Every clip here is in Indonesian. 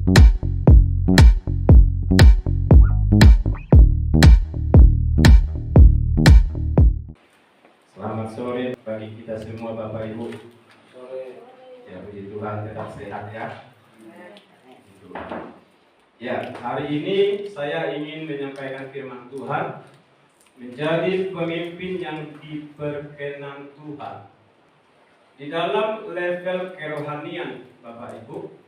Selamat sore bagi kita semua Bapak Ibu. Sore. Ya, puji Tuhan tetap sehat ya. Ya, hari ini saya ingin menyampaikan firman Tuhan, menjadi pemimpin yang diperkenan Tuhan. Di dalam level kerohanian Bapak Ibu,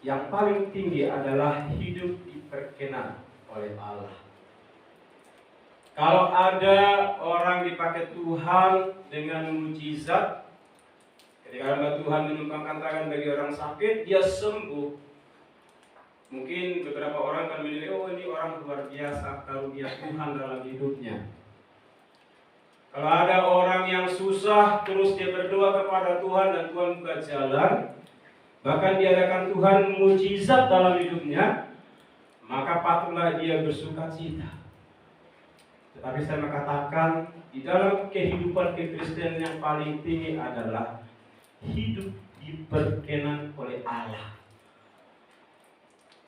yang paling tinggi adalah hidup diperkenan oleh Allah. Kalau ada orang dipakai Tuhan dengan mujizat, ketika hamba Tuhan menumpangkan tangan bagi orang sakit, dia sembuh. Mungkin beberapa orang akan menilai, oh ini orang luar biasa, karunia Tuhan dalam hidupnya. Kalau ada orang yang susah, terus dia berdoa kepada Tuhan dan Tuhan buka jalan, bahkan diadakan Tuhan mujizat dalam hidupnya, maka patutlah dia bersuka cita. Tetapi saya mengatakan, di dalam kehidupan kekristenan yang paling tinggi adalah hidup diperkenan oleh Allah.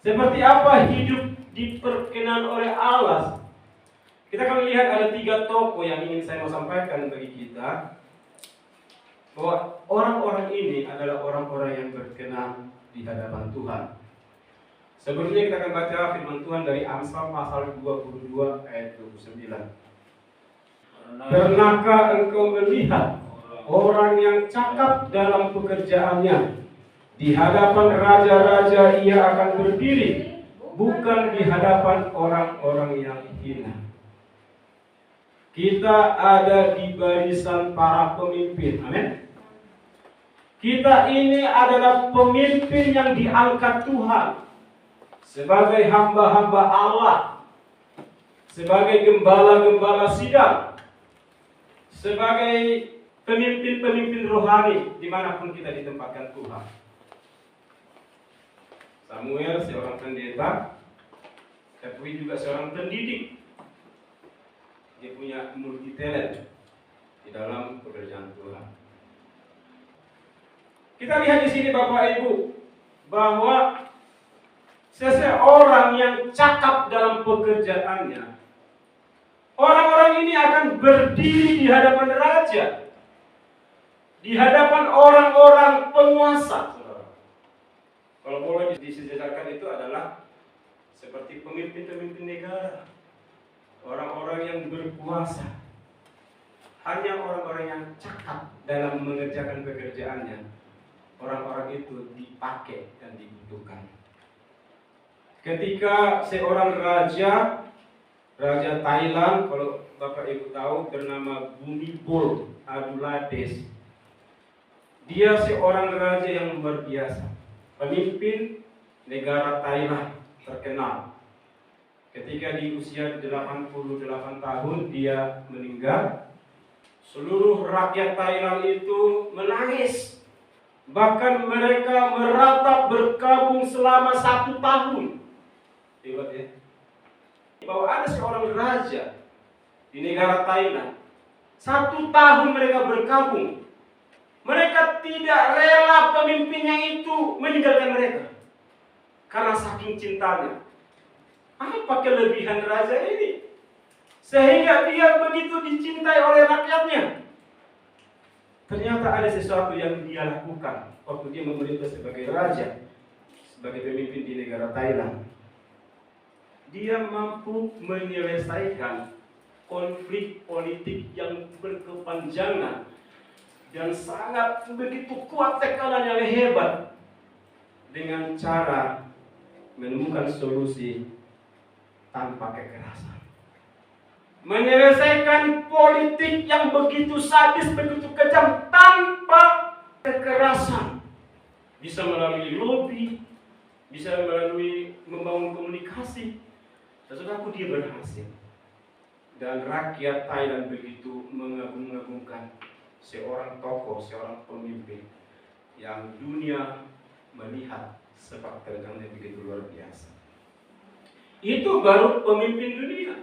Seperti apa hidup diperkenan oleh Allah? Kita akan melihat ada 3 tokoh yang ingin saya mau sampaikan bagi kita, bahwa orang-orang ini adalah orang-orang yang berkenan di hadapan Tuhan. Sebelumnya kita akan baca firman Tuhan dari Amsal pasal 22 ayat 29. Pernahkah engkau melihat orang yang cakap dalam pekerjaannya? Di hadapan raja-raja ia akan berdiri, bukan di hadapan orang-orang yang hina. Kita ada di barisan para pemimpin. Amin. Kita ini adalah pemimpin yang diangkat Tuhan sebagai hamba-hamba Allah, sebagai gembala-gembala sidang, sebagai pemimpin-pemimpin rohani dimanapun kita ditempatkan Tuhan. Samuel seorang pendeta, tapi juga seorang pendidik. Dia punya multi talent di dalam pekerjaan Tuhan. Kita lihat di sini Bapak Ibu, bahwa seseorang yang cakap dalam pekerjaannya, orang-orang ini akan berdiri di hadapan raja, di hadapan orang-orang penguasa. Kalau boleh disejarkan itu adalah seperti pemimpin-pemimpin negara, orang-orang yang berkuasa. Hanya orang-orang yang cakap dalam mengerjakan pekerjaannya, orang-orang itu dipakai dan dibutuhkan. Ketika seorang raja Thailand, kalau Bapak Ibu tahu, bernama Bhumibol Adulyadej. Dia seorang raja yang luar biasa, pemimpin negara Thailand terkenal. Ketika di usia 88 tahun dia meninggal, seluruh rakyat Thailand itu menangis. Bahkan mereka meratap berkabung selama 1 tahun. Hebat ya. Bahwa ada seorang raja di negara Thailand, 1 tahun mereka berkabung. Mereka tidak rela pemimpinnya itu meninggalkan mereka karena saking cintanya. Apa kelebihan raja ini sehingga dia begitu dicintai oleh rakyatnya? Ternyata ada sesuatu yang dia lakukan waktu dia memerintah sebagai raja, sebagai pemimpin di negara Thailand. Dia mampu menyelesaikan konflik politik yang berkepanjangan dan sangat begitu kuat tekanan yang hebat dengan cara menemukan solusi tanpa kekerasan. Menyelesaikan politik yang begitu sadis, begitu kejam tanpa kekerasan. Bisa melalui lobby, bisa melalui membangun komunikasi. Saudaraku, dia berhasil. Dan rakyat Thailand begitu mengagung-agungkan seorang tokoh, seorang pemimpin yang dunia melihat sepak terjangnya begitu luar biasa. Itu baru pemimpin dunia.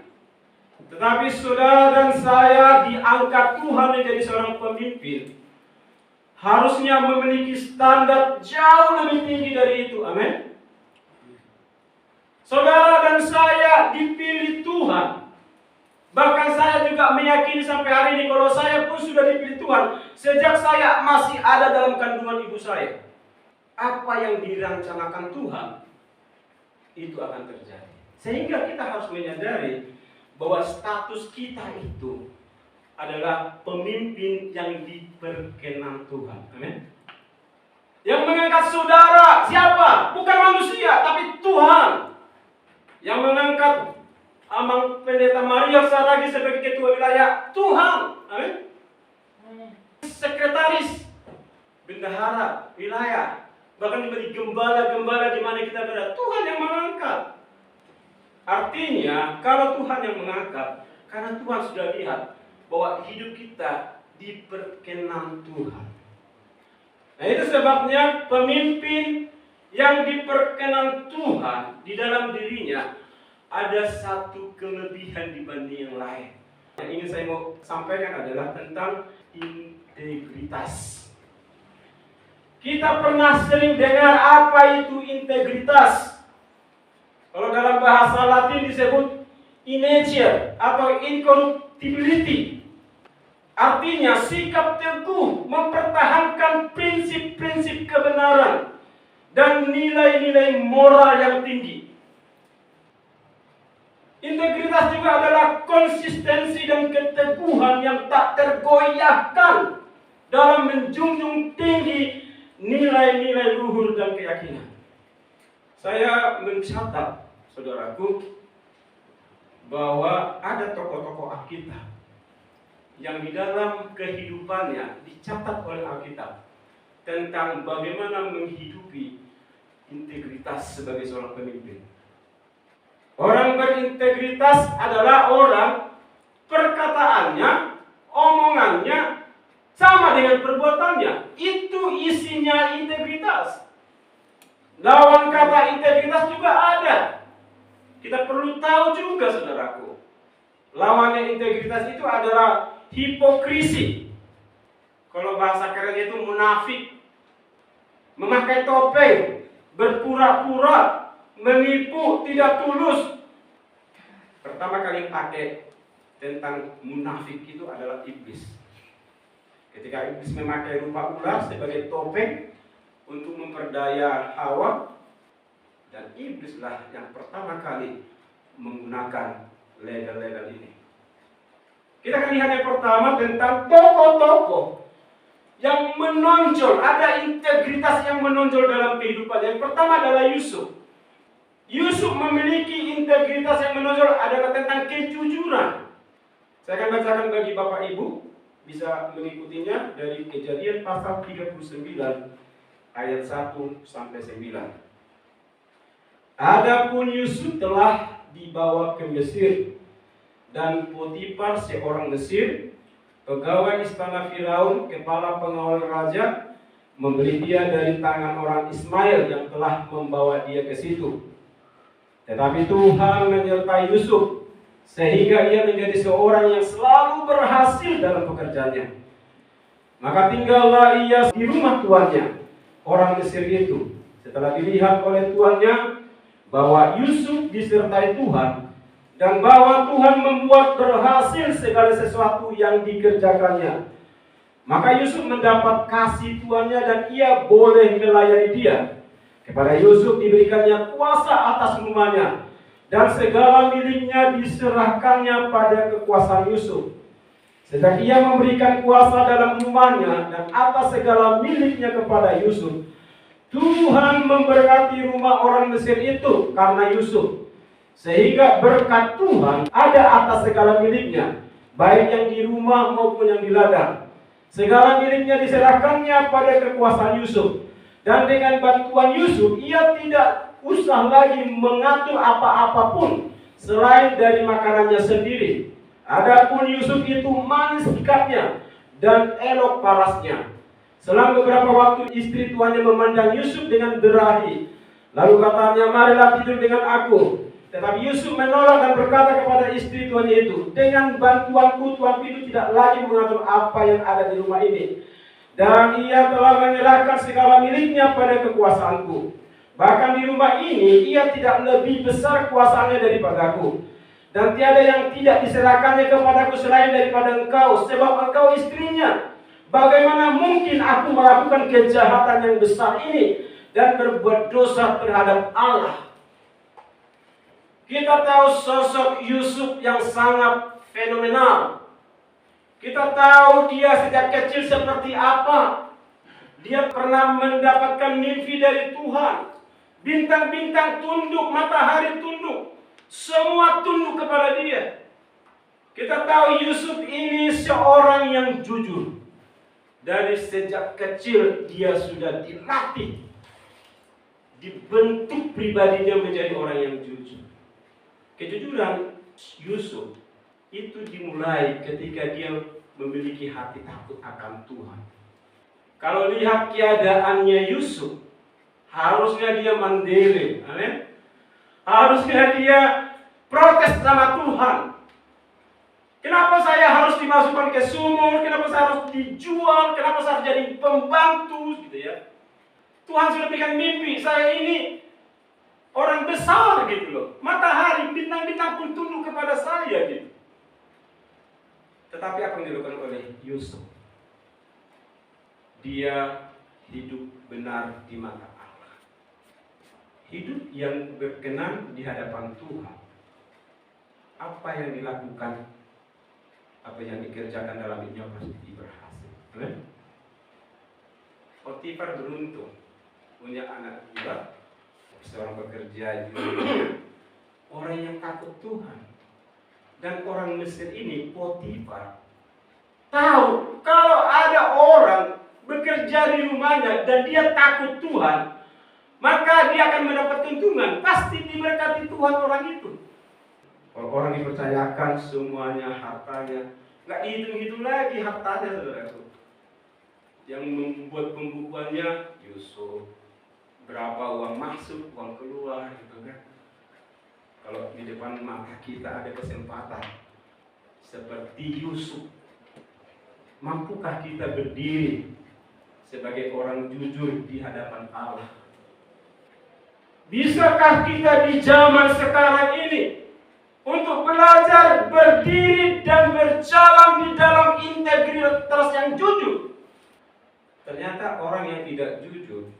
Tetapi saudara dan saya diangkat Tuhan menjadi seorang pemimpin, harusnya memiliki standar jauh lebih tinggi dari itu. Amin. Saudara dan saya dipilih Tuhan. Bahkan saya juga meyakini sampai hari ini kalau saya pun sudah dipilih Tuhan sejak saya masih ada dalam kandungan ibu saya. Apa yang direncanakan Tuhan itu akan terjadi. Sehingga kita harus menyadari bahwa status kita itu adalah pemimpin yang diperkenan Tuhan. Amin. Yang mengangkat saudara siapa? Bukan manusia, tapi Tuhan. Yang mengangkat Amang Pendeta Mario Saragi sebagai ketua wilayah, Tuhan. Amin. Sekretaris, bendahara wilayah, bahkan diberi gembala-gembala di mana kita berada, Tuhan yang mengangkat. Artinya, kalau Tuhan yang mengangkat, karena Tuhan sudah lihat bahwa hidup kita diperkenan Tuhan. Nah, itu sebabnya pemimpin yang diperkenan Tuhan di dalam dirinya ada satu kelebihan dibanding yang lain. Yang ingin saya mau sampaikan adalah tentang integritas. Kita pernah sering dengar apa itu integritas. Kalau dalam bahasa Latin disebut inertia atau incorruptibility. Artinya sikap teguh mempertahankan prinsip-prinsip kebenaran dan nilai-nilai moral yang tinggi. Integritas juga adalah konsistensi dan keteguhan yang tak tergoyahkan dalam menjunjung tinggi nilai-nilai luhur dan keyakinan. Saya mencatat, saudaraku, bahwa ada tokoh-tokoh Alkitab yang di dalam kehidupannya dicatat oleh Alkitab tentang bagaimana menghidupi integritas sebagai seorang pemimpin. Orang berintegritas adalah orang perkataannya, omongannya sama dengan perbuatannya. Itu isinya integritas. Lawan kata integritas juga ada. Kita perlu tahu juga, saudaraku. Lawannya integritas itu adalah hipokrisi. Kalau bahasa kerennya itu munafik. Memakai topeng, berpura-pura, menipu, tidak tulus. Pertama kali pakai tentang munafik itu adalah iblis. Ketika iblis memakai rupa ular sebagai topeng untuk memperdaya Hawa, dan iblislah yang pertama kali menggunakan legal-legal ini. Kita akan lihat yang pertama tentang tokoh-tokoh yang menonjol, ada integritas yang menonjol dalam kehidupan. Yang pertama adalah Yusuf. Yusuf memiliki integritas yang menonjol adalah tentang kejujuran. Saya akan bacakan bagi Bapak Ibu, bisa mengikutinya dari Kejadian pasal 39 ayat 1 sampai 9. Adapun Yusuf telah dibawa ke Mesir, dan Potifar seorang Mesir, pegawai istana Firaun, kepala pengawal raja, membeli dia dari tangan orang Ismail yang telah membawa dia ke situ. Tetapi Tuhan menyertai Yusuf sehingga ia menjadi seorang yang selalu berhasil dalam pekerjaannya. Maka tinggallah ia di rumah tuannya, orang Mesir itu. Setelah dilihat oleh tuannya bahwa Yusuf disertai Tuhan dan bahwa Tuhan membuat berhasil segala sesuatu yang dikerjakannya, maka Yusuf mendapat kasih tuannya dan ia boleh melayani dia. Kepada Yusuf diberikannya kuasa atas rumahnya, dan segala miliknya diserahkannya pada kekuasaan Yusuf. Sejak ia memberikan kuasa dalam rumahnya dan atas segala miliknya kepada Yusuf, Tuhan memberkati rumah orang Mesir itu karena Yusuf, sehingga berkat Tuhan ada atas segala miliknya, baik yang di rumah maupun yang di ladang. Segala miliknya diserahkannya pada kekuasaan Yusuf, dan dengan bantuan Yusuf ia tidak usah lagi mengatur apa-apapun selain dari makanannya sendiri. Adapun Yusuf itu manis sikapnya dan elok parasnya. Selang beberapa waktu istri tuannya memandang Yusuf dengan berahi. Lalu katanya, marilah tidur dengan aku. Tetapi Yusuf menolak dan berkata kepada istri tuannya itu, dengan bantuanku tuanku itu tidak lagi mengatur apa yang ada di rumah ini. Dan ia telah menyerahkan segala miliknya pada kekuasaanku. Bahkan di rumah ini ia tidak lebih besar kuasanya daripadaku. Dan tiada yang tidak diserahkannya kepadaku selain daripada engkau, sebab engkau istrinya. Bagaimana mungkin aku melakukan kejahatan yang besar ini dan berbuat dosa terhadap Allah? Kita tahu sosok Yusuf yang sangat fenomenal. Kita tahu dia sejak kecil seperti apa. Dia pernah mendapatkan mimpi dari Tuhan. Bintang-bintang tunduk, matahari tunduk. Semua tunduk kepada dia. Kita tahu Yusuf ini seorang yang jujur. Dari sejak kecil dia sudah dilatih, dibentuk pribadinya menjadi orang yang jujur. Kejujuran Yusuf itu dimulai ketika dia memiliki hati takut akan Tuhan. Kalau lihat keadaannya Yusuf, harusnya dia mandiri, amin. Harusnya dia protes sama Tuhan. Kenapa saya harus dimasukkan ke sumur? Kenapa saya harus dijual? Kenapa saya harus jadi pembantu? Gitu ya. Tuhan sudah berikan mimpi. Saya ini orang besar gitu loh. Matahari, bintang-bintang pun tunduk kepada saya gitu. Tetapi apa yang dilakukan oleh Yusuf? Dia hidup benar di mata Allah. Hidup yang berkenan di hadapan Tuhan. Apa yang dilakukan, apa yang dikerjakan dalam hidupnya pasti berhasil. Potifar beruntung punya anak juga, seorang pekerja juga, orang yang takut Tuhan. Dan orang Mesir ini, Potifar, tahu kalau ada orang bekerja di rumahnya dan dia takut Tuhan, maka dia akan mendapat keuntungan. Pasti diberkati Tuhan orang itu. Kalau orang dipercayakan semuanya hartanya, nggak dihitung-hitung lagi hartanya, saudaraku. Yang membuat pembukuannya Yusuf, berapa uang masuk, uang keluar, gitu kan. Kalau di depan mata kita ada kesempatan seperti Yusuf, mampukah kita berdiri sebagai orang jujur di hadapan Allah? Bisakah kita di zaman sekarang ini untuk belajar berdiri dan berjalan di dalam integritas yang jujur? Ternyata orang yang tidak jujur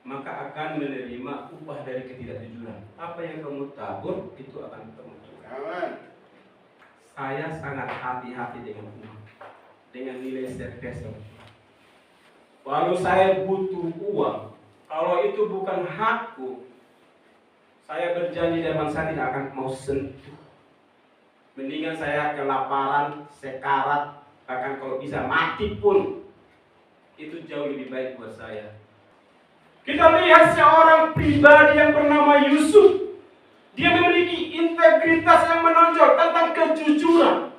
maka akan menerima upah dari ketidakjujuran. Apa yang kamu tabur itu akan kamu tuai. Saya sangat hati-hati dengan uang, dengan nilai servis. Kalau saya butuh uang, kalau itu bukan hakku, saya berjanji dan saya tidak akan mau sentuh. Mendingan saya kelaparan, sekarat, bahkan kalau bisa mati pun, itu jauh lebih baik buat saya. Kita lihat seorang pribadi yang bernama Yusuf. Dia memiliki integritas yang menonjol tentang kejujuran.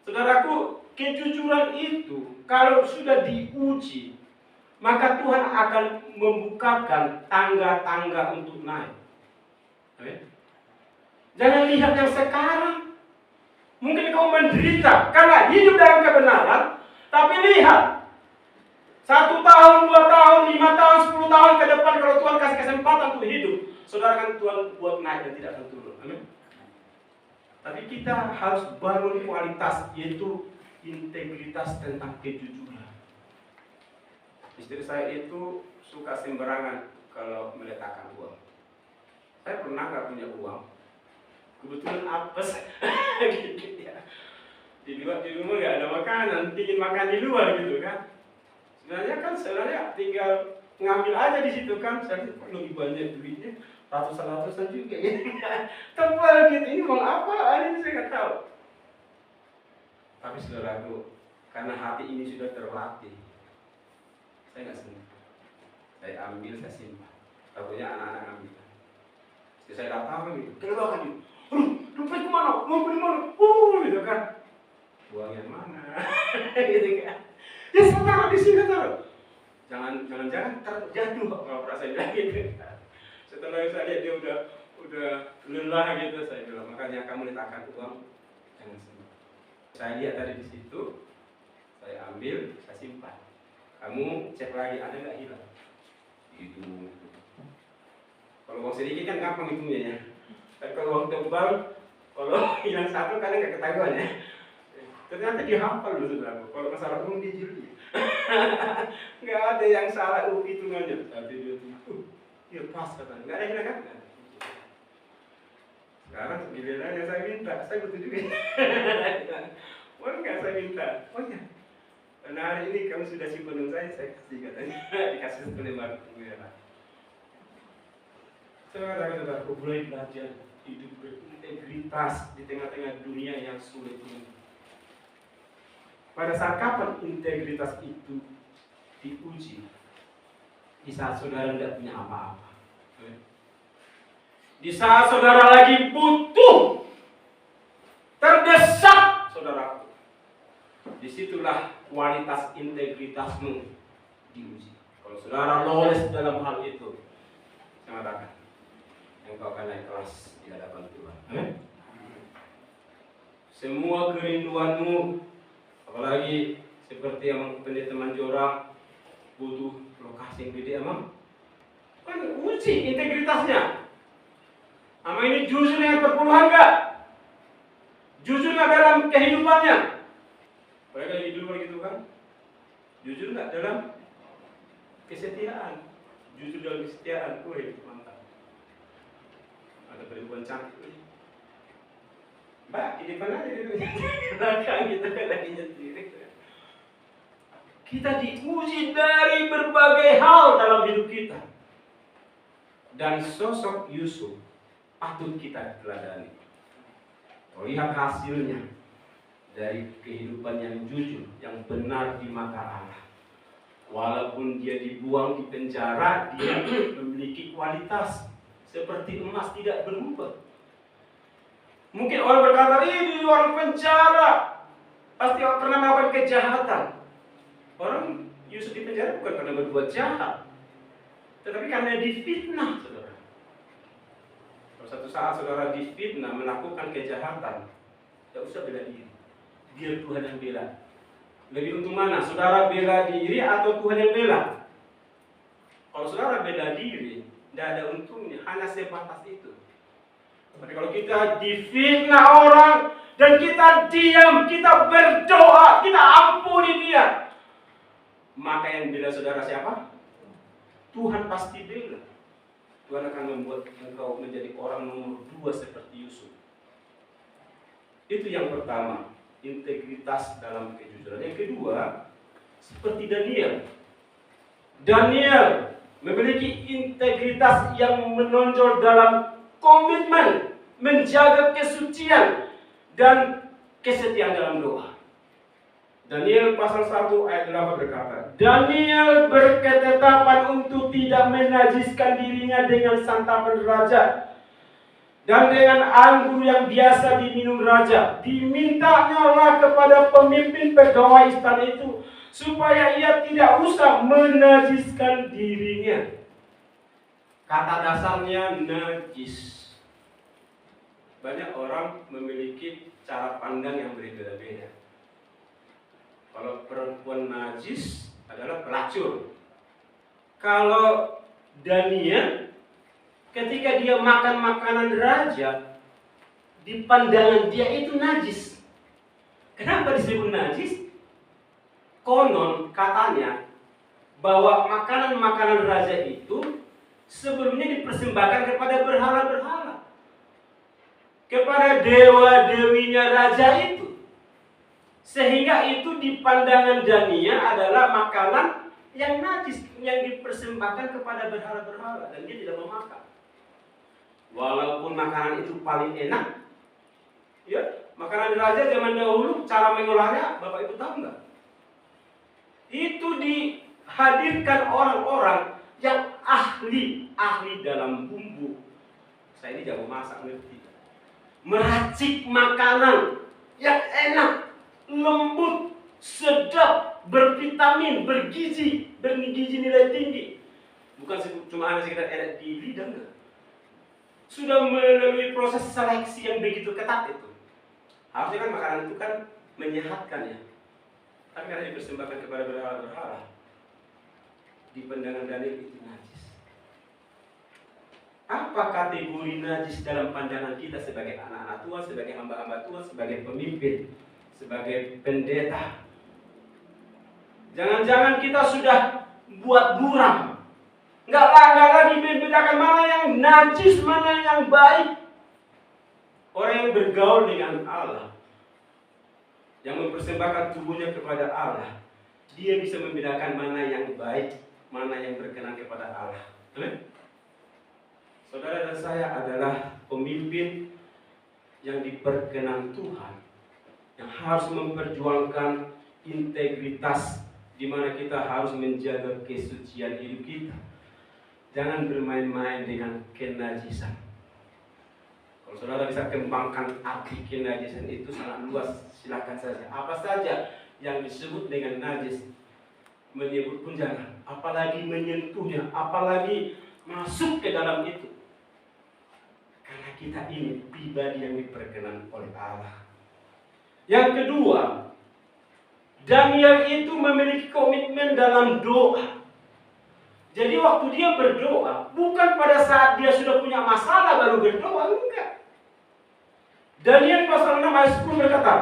Saudaraku, kejujuran itu kalau sudah diuji, maka Tuhan akan membukakan tangga-tangga untuk naik. Jangan lihat yang sekarang. Mungkin kau menderita karena hidup dalam kebenaran, tapi lihat 1 tahun, 2 tahun, 5 tahun, 10 tahun ke depan kalau Tuhan kasih kesempatan untuk hidup, saudara kan Tuhan buat naik dan tidak akan turun. Amin. Tapi kita harus bangun kualitas, yaitu integritas tentang kejujuran. Istri saya itu suka sembarangan kalau meletakkan uang. Saya pernah nggak punya uang, kebetulan apes, gitu ya. Di rumah nggak ada makanan, ingin makan di luar gitu kan. Sebenarnya tinggal ngambil aja di situ kan. Saya lebih banyak duitnya, ratusan juga ya. Tebal gitu, ini uang apa? Ini saya nggak tahu. Tapi saudaraku, karena hati ini sudah terlatih, saya nggak sentuh. Saya ambil, saya simpan. Takutnya anak-anak ambil. Jadi saya datang gitu, keluar gitu. Dompet kemana? Mau beli mana? Gitu kan. Uang yang mana? Gitu kan. Ya sebentar di sini taruh. Jangan terjatuh kalau perasaan gitu. Setelah saya lihat dia udah lelah gitu, saya bilang makanya kamu letakkan uang jangan semua. Saya lihat tadi di situ, saya ambil, saya simpan. Kamu cek lagi ada nggak hilang? Itu Kalau uang sedikit kan gampang hitungnya ya. Tapi kalau uang tebal, kalau hilang satu kadang nggak ketahuan ya. Ternyata dihafal loh saudara. Kalau masalah uang dia jeli. Nggak ada yang salah hitungannya. Tapi dia ya pas katanya. Nggak ada yang hilang kan? Sekarang giliran yang saya minta, saya butuh juga. Boleh nggak saya minta? Oh ya. Nah hari ini kamu sudah simpan saya kasih katanya. Dikasih satu lembar merah. Saudara-saudara, mulai belajar hidup berintegritas di tengah-tengah dunia yang sulit ini. Pada saat kapan integritas itu diuji? Di saat saudara tidak punya apa-apa. Di saat saudara lagi butuh, terdesak, saudaraku. Disitulah kualitas integritasmu diuji. Kalau saudara lolos dalam hal itu, saya katakan, engkau akan naik kelas di hadapan Tuhan. Amin. Semua kerinduanmu, apalagi seperti yang pendeta Manjora, butuh lokasi yang gede emang, kan uji integritasnya. Ama ini jujur dengan perpuluhan enggak? Jujur enggak dalam kehidupannya? Mereka hidup begitu kan? Jujur enggak dalam kesetiaan? Jujur dalam kesetiaan, mantap. Ada perempuan cantik. Mbak, di depan aja gitu. Belakang gitu kan lagi nyetir. Kita diuji dari berbagai hal dalam hidup kita. Dan sosok Yusuf patut kita teladani. Lihat hasilnya dari kehidupan yang jujur, yang benar di mata Allah. Walaupun dia dibuang di penjara, dia memiliki kualitas seperti emas tidak berubah. Mungkin orang berkata, ini orang penjara, pasti pernah melakukan kejahatan. Orang Yusuf di penjara bukan karena berbuat jahat, tetapi karena difitnah, saudara. Kalau satu saat saudara difitnah melakukan kejahatan, tidak usah bela diri, biar Tuhan yang bela. Lebih untung mana? Saudara bela diri atau Tuhan yang bela? Kalau saudara bela diri, tidak ada untungnya, hanya sebatas itu. Tapi kalau kita difitnah orang dan kita diam, kita berdoa, kita ampuni dia, maka yang bela saudara siapa? Tuhan pasti bela. Tuhan akan membuat engkau menjadi orang nomor 2 seperti Yusuf. Itu yang pertama, integritas dalam kejujuran. Yang kedua, seperti Daniel. Daniel memiliki integritas yang menonjol dalam komitmen menjaga kesucian dan kesetiaan dalam doa. Daniel pasal 1 ayat 8 berkata, Daniel berketetapan untuk tidak menajiskan dirinya dengan santapan raja dan dengan anggur yang biasa diminum raja. Dimintanya lah kepada pemimpin pegawai istana itu supaya ia tidak usah menajiskan dirinya. Kata dasarnya najis. Banyak orang memiliki cara pandang yang berbeda-beda. Kalau perempuan najis adalah pelacur. Kalau Daniel, ketika dia makan makanan raja, di pandangan dia itu najis. Kenapa disebut najis? Konon katanya bahwa makanan-makanan raja itu sebelumnya dipersembahkan kepada berhala-berhala, kepada dewa-dewinya raja itu. Sehingga itu di pandangan Daniel adalah makanan yang najis, yang dipersembahkan kepada berhala-berhala, dan dia tidak mau makan. Walaupun makanan itu paling enak, ya, makanan raja zaman dahulu cara mengolahnya, Bapak Ibu tahu nggak? Itu dihadirkan orang-orang yang ahli dalam bumbu. Saya ini jago masak, ngerti. Meracik makanan yang enak, lembut, sedap, bervitamin, bergizi nilai tinggi. Bukan cuma hanya sekedar enak di lidah, enggak. Sudah melalui proses seleksi yang begitu ketat itu. Harusnya kan makanan itu kan menyehatkan ya. Tapi karena dipersembahkan kepada berhala-berhala, di pandangan Daniel itu najis. Apa apa kategori najis dalam pandangan kita sebagai anak-anak Tuhan, sebagai hamba-hamba Tuhan, sebagai pemimpin, sebagai pendeta. Jangan-jangan kita sudah buat buram. Nggak lagi membedakan mana yang najis, mana yang baik. Orang yang bergaul dengan Allah, yang mempersembahkan tubuhnya kepada Allah, dia bisa membedakan mana yang baik, mana yang berkenan kepada Allah. Amin. Saudara dan saya adalah pemimpin yang diperkenan Tuhan, yang harus memperjuangkan integritas, di mana kita harus menjaga kesucian hidup kita. Jangan bermain-main dengan kenajisan. Kalau saudara bisa kembangkan arti kenajisan itu sangat luas, silakan saja. Apa saja yang disebut dengan najis, menyebut pun jangan. Apalagi menyentuhnya, apalagi masuk ke dalam itu. Karena kita ini pribadi yang diperkenan oleh Allah. Yang kedua, Daniel itu memiliki komitmen dalam doa. Jadi waktu dia berdoa, bukan pada saat dia sudah punya masalah baru berdoa, enggak. Daniel pasal 6 ayat 10 berkata,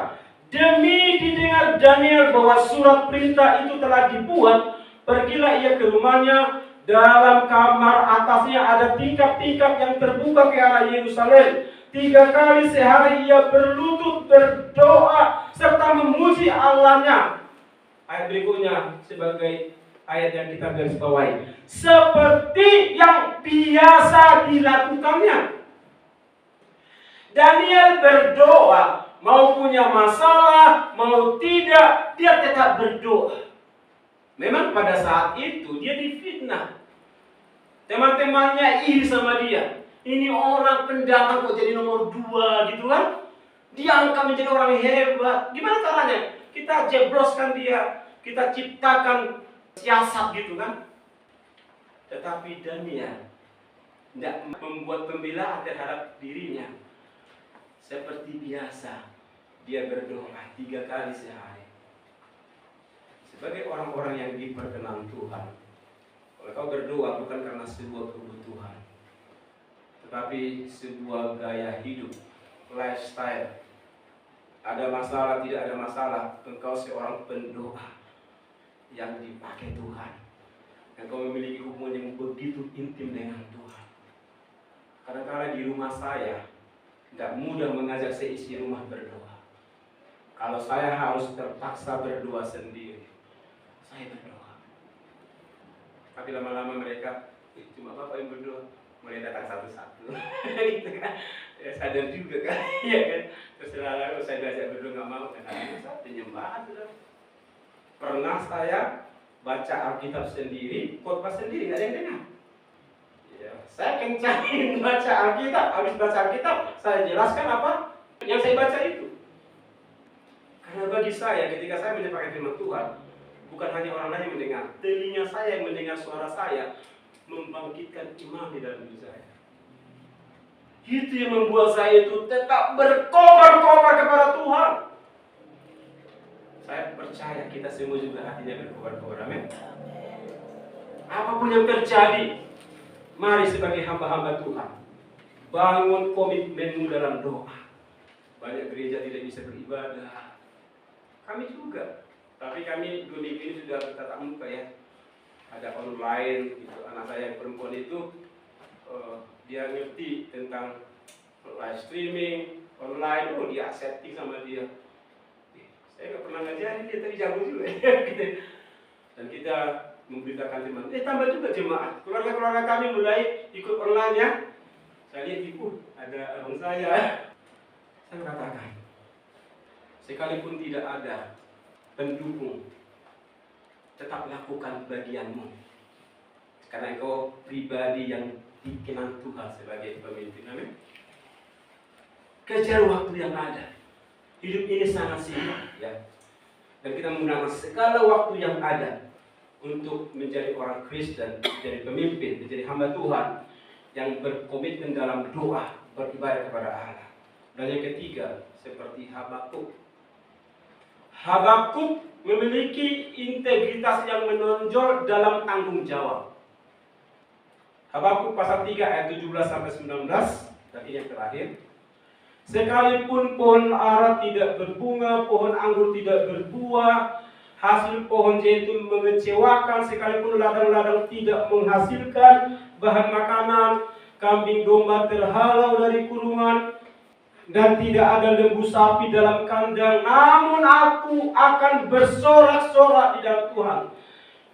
demi didengar Daniel bahwa surat perintah itu telah dibuat, pergilah ia ke rumahnya. Dalam kamar atasnya ada tingkap-tingkap yang terbuka ke arah Yerusalem. 3 kali sehari ia berlutut berdoa serta memuji Allahnya. Ayat berikutnya sebagai ayat yang kita garis bawahi. Seperti yang biasa dilakukannya. Daniel berdoa, mau punya masalah, mau tidak, dia tetap berdoa. Memang pada saat itu dia difitnah. Teman-temannya iri sama dia. Ini orang pendatang kok jadi nomor 2 gitu kan? Diangkat menjadi orang hebat. Gimana caranya? Kita jebloskan dia, kita ciptakan siasat gitu kan? Tetapi Daniel tidak membuat pembelaan terhadap dirinya. Seperti biasa, dia berdoa 3 kali sehari. Sebagai orang-orang yang diperkenan Tuhan, kalau kau berdoa bukan karena sebuah kebutuhan, tetapi sebuah gaya hidup, lifestyle. Ada masalah, tidak ada masalah, engkau seorang pendoa yang dipakai Tuhan. Engkau memiliki hubungan yang begitu intim dengan Tuhan. Kadang-kadang di rumah saya tidak mudah mengajak seisi rumah berdoa. Kalau saya harus terpaksa berdoa sendiri, saya berdoa. Tapi lama-lama mereka, cuma Bapak yang berdoa, mulai datang satu-satu. Gitu kan? Ya, sadar juga kan, ya kan. Terserah lalu saya diajak berdoa nggak mau, karena saya penyembahan sudah. Pernah saya baca Alkitab sendiri, khotbah sendiri, nggak ada yang dengar. Ya, saya kencangin baca Alkitab, habis baca Alkitab, saya jelaskan apa yang saya baca itu. Karena bagi saya, ketika saya menyampaikan firman Tuhan, bukan hanya orang lain yang mendengar, telinga saya yang mendengar suara saya, membangkitkan iman di dalam diri saya. Itu yang membuat saya itu tetap berkobar-kobar kepada Tuhan. Saya percaya kita semua juga hatinya berkobar-kobar, amin. Apapun yang terjadi, mari sebagai hamba-hamba Tuhan, bangun komitmenmu dalam doa. Banyak gereja tidak bisa beribadah. Kami juga. Tapi kami 2 minggu ini sudah bertatap muka ya. Ada online gitu. Anak saya yang perempuan itu dia ngerti tentang live streaming online. Oh, dia setting sama dia. Saya nggak pernah ngajarin dia, tapi jago juga. Dan kita memberitakan teman. Tambah juga jemaat. Keluarga-keluarga kami mulai ikut online ya. Saya lihat ada abang saya. Saya katakan, sekalipun tidak ada pendukung, tetap lakukan bagianmu. Karena engkau pribadi yang dikenal Tuhan sebagai pemimpin. Amin. Kejar waktu yang ada. Hidup ini sangat singkat ya. Dan kita menggunakan segala waktu yang ada untuk menjadi orang Kristen, menjadi pemimpin, menjadi hamba Tuhan yang berkomitmen dalam doa, beribadah kepada Allah. Dan yang ketiga, seperti Habakuk. Habakuk memiliki integritas yang menonjol dalam tanggung jawab. Habakuk pasal 3 ayat 17 sampai 19, dan ini yang terakhir. Sekalipun pohon ara tidak berbunga, pohon anggur tidak berbuah, hasil pohon zaitun mengecewakan, sekalipun ladang-ladang tidak menghasilkan bahan makanan, kambing domba terhalau dari kurungan, dan tidak ada lembu sapi dalam kandang, namun aku akan bersorak-sorak di dalam Tuhan,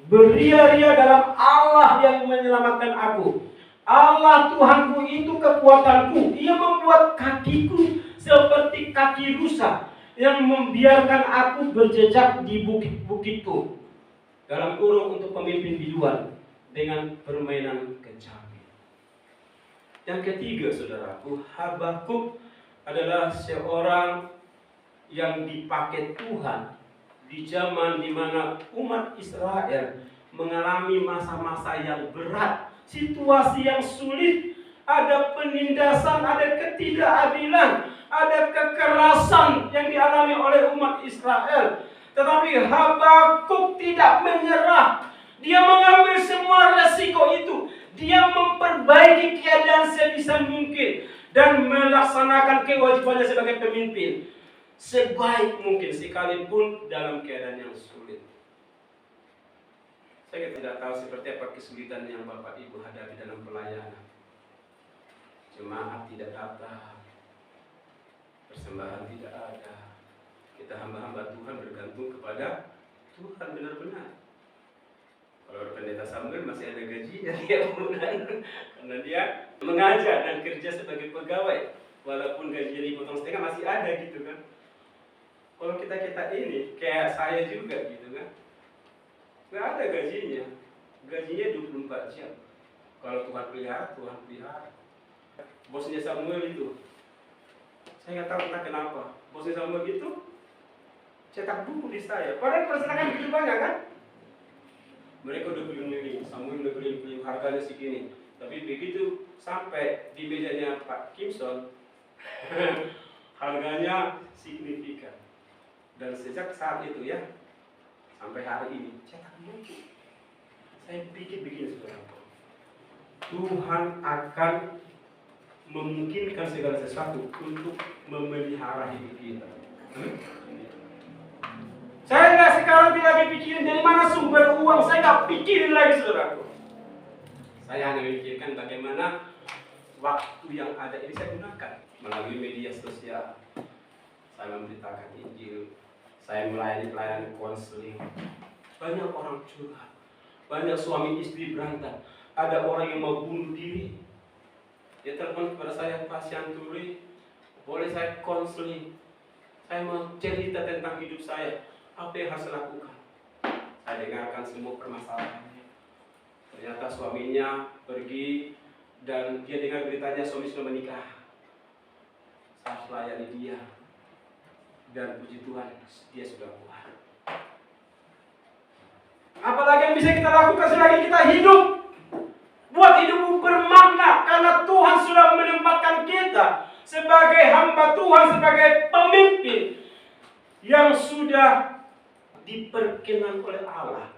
beria-ria dalam Allah yang menyelamatkan aku. Allah Tuhanku itu kekuatanku. Ia membuat kakiku seperti kaki rusa yang membiarkan aku berjejak di bukit-bukitku. Dalam kurung untuk pemimpin biduan dengan permainan kecapi. Yang ketiga, saudaraku, Habakuk adalah seorang yang dipakai Tuhan di zaman di mana umat Israel mengalami masa-masa yang berat, situasi yang sulit, ada penindasan, ada ketidakadilan, ada kekerasan yang dialami oleh umat Israel. Tetapi Habakuk tidak menyerah. Dia mengambil semua resiko itu. Dia memperbaiki keadaan sebisa mungkin dan melaksanakan kewajibannya sebagai pemimpin sebaik mungkin, sekalipun dalam keadaan yang sulit. Saya tidak tahu seperti apa kesulitan yang Bapak Ibu hadapi dalam pelayanan. Jemaat tidak datang, persembahan tidak ada. Kita hamba-hamba Tuhan bergantung kepada Tuhan benar-benar. Kalau pendeta Samuel masih ada gajinya dia karena dia mengajar dan kerja sebagai pegawai, walaupun gajinya dipotong setengah masih ada gitu kan. Kalau kita ini kayak saya juga gitu kan, nggak ada gajinya 24 jam. Kalau Tuhan pelihara, Tuhan pelihara. Bosnya Samuel itu, saya nggak tahu entah kenapa, bosnya Samuel itu cetak buku di saya. Padahal persenangan begitu banyak kan? Mereka udah keliling-keliling, Samuel udah keliling-keliling, harganya segini. Tapi begitu sampai di mejanya Pak Kimson, harganya signifikan. Dan sejak saat itu ya, sampai hari ini, cetak buku. Saya pikir begini, saudara. Tuhan akan memungkinkan segala sesuatu untuk memelihara hidup kita. Saya nggak sekarang tidak pikirin dari mana sumber uang, saya nggak pikirin lagi, saudaraku. Saya hanya memikirkan bagaimana waktu yang ada ini saya gunakan melalui media sosial. Saya memberitakan Injil, saya melayani pelayanan konseling. Banyak orang curhat, banyak suami istri berantem, ada orang yang mau bunuh diri. Dia telepon kepada saya, Pak Syanturi, boleh saya konseling? Saya mau cerita tentang hidup saya. Apa yang harus lakukan? Saya dengarkan semua permasalahannya. Ternyata suaminya pergi dan dia dengar beritanya suami sudah menikah. Saya harus layani dia. Dan puji Tuhan, dia sudah kuat. Apalagi yang bisa kita lakukan selagi kita hidup? Buat hidupmu bermakna karena Tuhan sudah menempatkan kita sebagai hamba Tuhan, sebagai pemimpin yang sudah diperkenan oleh Allah.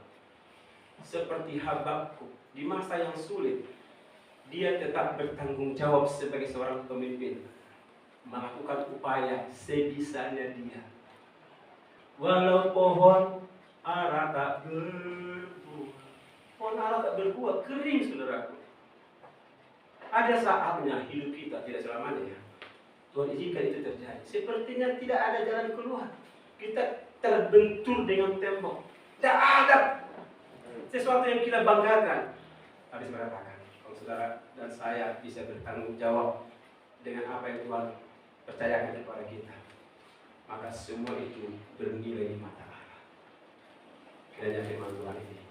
Seperti Habakuk di masa yang sulit, dia tetap bertanggung jawab sebagai seorang pemimpin, melakukan upaya sebisanya dia. Walau pohon ara tak berbuah, pohon ara tak berbuah, kering, saudaraku. Ada saatnya hidup kita tidak selamanya. Tuhan izinkan itu terjadi. Sepertinya tidak ada jalan keluar. Kita terbentur dengan tembok. Tidak ada sesuatu yang kita banggakan. Habis mengatakan, kalau saudara dan saya bisa bertanggung jawab dengan apa yang Tuhan percayakan kepada kita, maka semua itu bernilai di mata Allah. Kiranya firman Tuhan ini